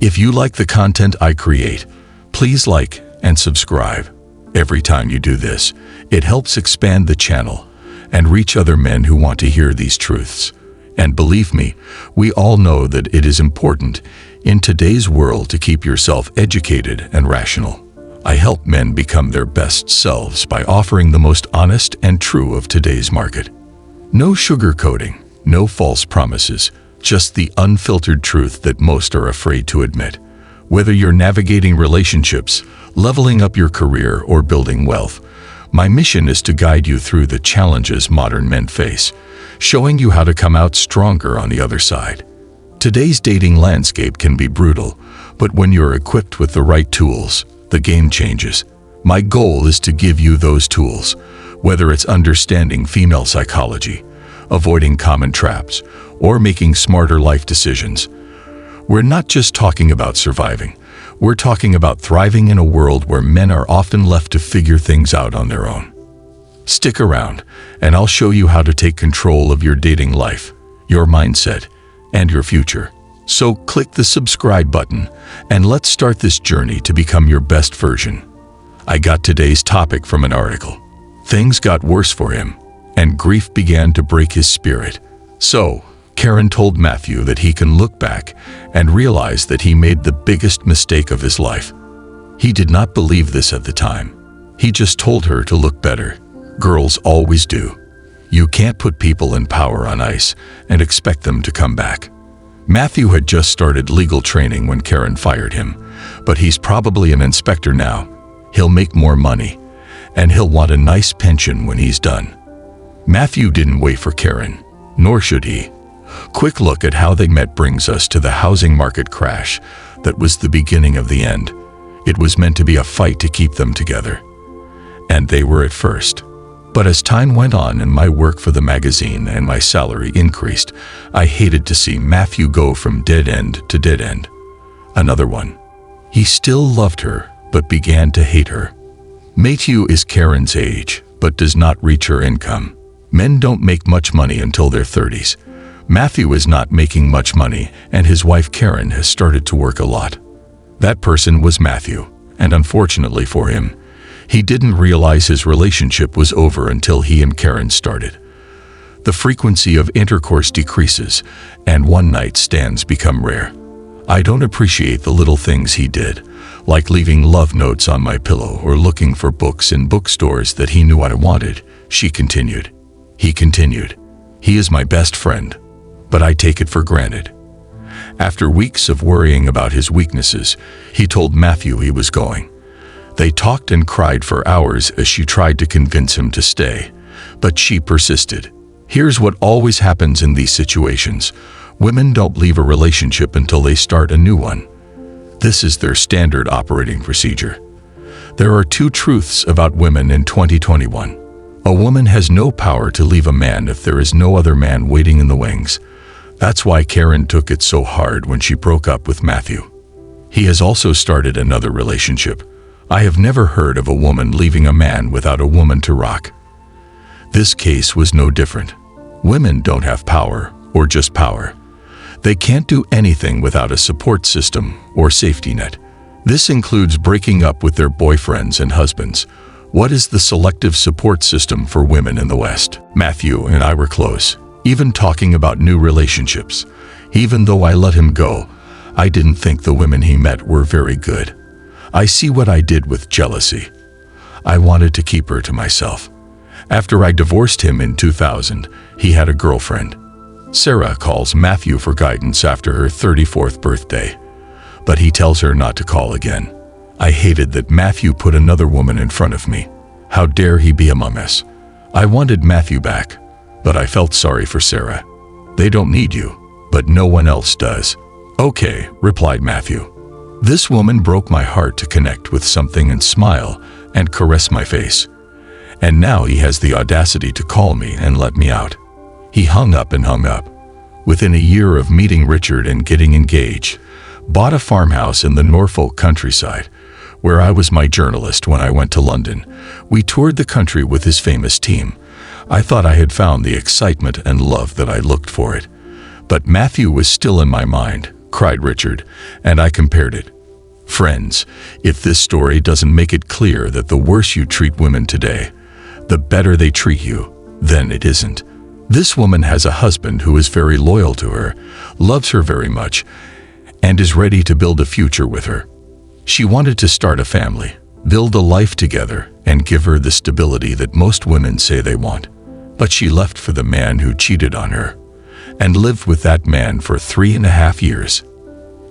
If you like the content I create, please like and subscribe. Every time you do this, it helps expand the channel and reach other men who want to hear these truths. And believe me, we all know that it is important in today's world to keep yourself educated and rational. I help men become their best selves by offering the most honest and true of today's market. No sugarcoating, no false promises, just the unfiltered truth that most are afraid to admit. Whether you're navigating relationships, leveling up your career, or building wealth, my mission is to guide you through the challenges modern men face, showing you how to come out stronger on the other side. Today's dating landscape can be brutal, but when you're equipped with the right tools, the game changes. My goal is to give you those tools, whether it's understanding female psychology, avoiding common traps, or making smarter life decisions. We're not just talking about surviving. We're talking about thriving in a world where men are often left to figure things out on their own. Stick around, and I'll show you how to take control of your dating life, your mindset, and your future. So click the subscribe button, and let's start this journey to become your best version. I got today's topic from an article. Things got worse for him, and grief began to break his spirit. So, Karen told Matthew that he can look back and realize that he made the biggest mistake of his life. He did not believe this at the time. He just told her to look better. Girls always do. You can't put people in power on ice and expect them to come back. Matthew had just started legal training when Karen fired him, but he's probably an inspector now. He'll make more money, and he'll want a nice pension when he's done. Matthew didn't wait for Karen, nor should he. Quick look at how they met brings us to the housing market crash that was the beginning of the end. It was meant to be a fight to keep them together. And they were at first. But as time went on and my work for the magazine and my salary increased, I hated to see Matthew go from dead end to dead end. Another one. He still loved her, but began to hate her. Matthew is Karen's age, but does not reach her income. Men don't make much money until their 30s. Matthew is not making much money, and his wife Karen has started to work a lot. That person was Matthew, and unfortunately for him, he didn't realize his relationship was over until he and Karen started. The frequency of intercourse decreases, and one-night stands become rare. I don't appreciate the little things he did, like leaving love notes on my pillow or looking for books in bookstores that he knew I wanted, she continued. He continued, "He is my best friend, but I take it for granted." After weeks of worrying about his weaknesses, he told Matthew he was going. They talked and cried for hours as she tried to convince him to stay, but she persisted. Here's what always happens in these situations. Women don't leave a relationship until they start a new one. This is their standard operating procedure. There are two truths about women in 2021. A woman has no power to leave a man if there is no other man waiting in the wings. That's why Karen took it so hard when she broke up with Matthew. He has also started another relationship. I have never heard of a woman leaving a man without a woman to rock. This case was no different. Women don't have power, or just power. They can't do anything without a support system or safety net. This includes breaking up with their boyfriends and husbands. What is the selective support system for women in the West? Matthew and I were close, even talking about new relationships. Even though I let him go, I didn't think the women he met were very good. I see what I did with jealousy. I wanted to keep her to myself. After I divorced him in 2000, he had a girlfriend. Sarah calls Matthew for guidance after her 34th birthday, but he tells her not to call again. I hated that Matthew put another woman in front of me. How dare he be among us? I wanted Matthew back, but I felt sorry for Sarah. They don't need you, but no one else does. Okay, replied Matthew. This woman broke my heart to connect with something and smile and caress my face. And now he has the audacity to call me and let me out. He hung up and hung up. Within a year of meeting Richard and getting engaged, bought a farmhouse in the Norfolk countryside, where I was my journalist when I went to London. We toured the country with his famous team. I thought I had found the excitement and love that I looked for it. But Matthew was still in my mind, cried Richard, and I compared it. Friends, if this story doesn't make it clear that the worse you treat women today, the better they treat you, then it isn't. This woman has a husband who is very loyal to her, loves her very much, and is ready to build a future with her. She wanted to start a family, build a life together, and give her the stability that most women say they want. But she left for the man who cheated on her, and lived with that man for 3.5 years.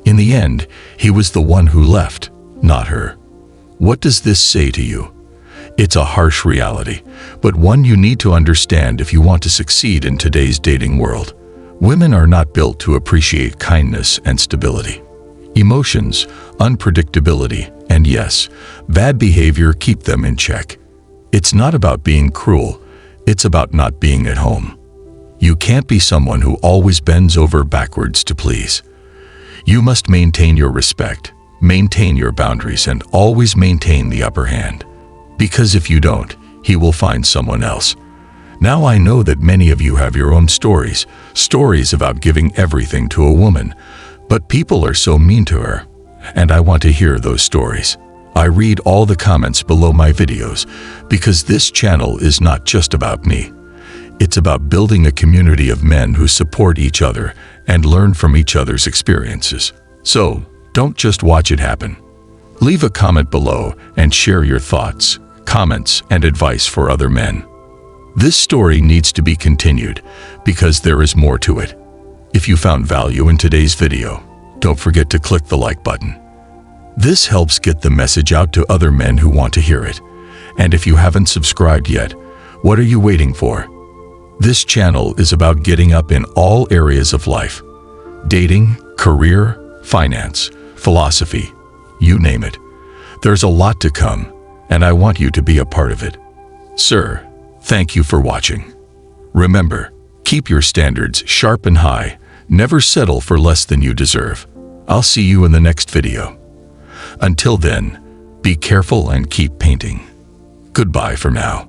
In the end, he was the one who left, not her. What does this say to you? It's a harsh reality, but one you need to understand if you want to succeed in today's dating world. Women are not built to appreciate kindness and stability. Emotions, unpredictability, and yes, bad behavior keep them in check. It's not about being cruel, it's about not being at home. You can't be someone who always bends over backwards to please. You must maintain your respect, maintain your boundaries, and always maintain the upper hand. Because if you don't, he will find someone else. Now I know that many of you have your own stories about giving everything to a woman, but people are so mean to her, and I want to hear those stories. I read all the comments below my videos because this channel is not just about me. It's about building a community of men who support each other and learn from each other's experiences. So, don't just watch it happen. Leave a comment below and share your thoughts, comments, and advice for other men. This story needs to be continued because there is more to it. If you found value in today's video, don't forget to click the like button. This helps get the message out to other men who want to hear it. And if you haven't subscribed yet, what are you waiting for? This channel is about getting up in all areas of life. Dating, career, finance, philosophy, you name it. There's a lot to come, and I want you to be a part of it. Sir, thank you for watching. Remember, keep your standards sharp and high. Never settle for less than you deserve. I'll see you in the next video. Until then, be careful and keep painting. Goodbye for now.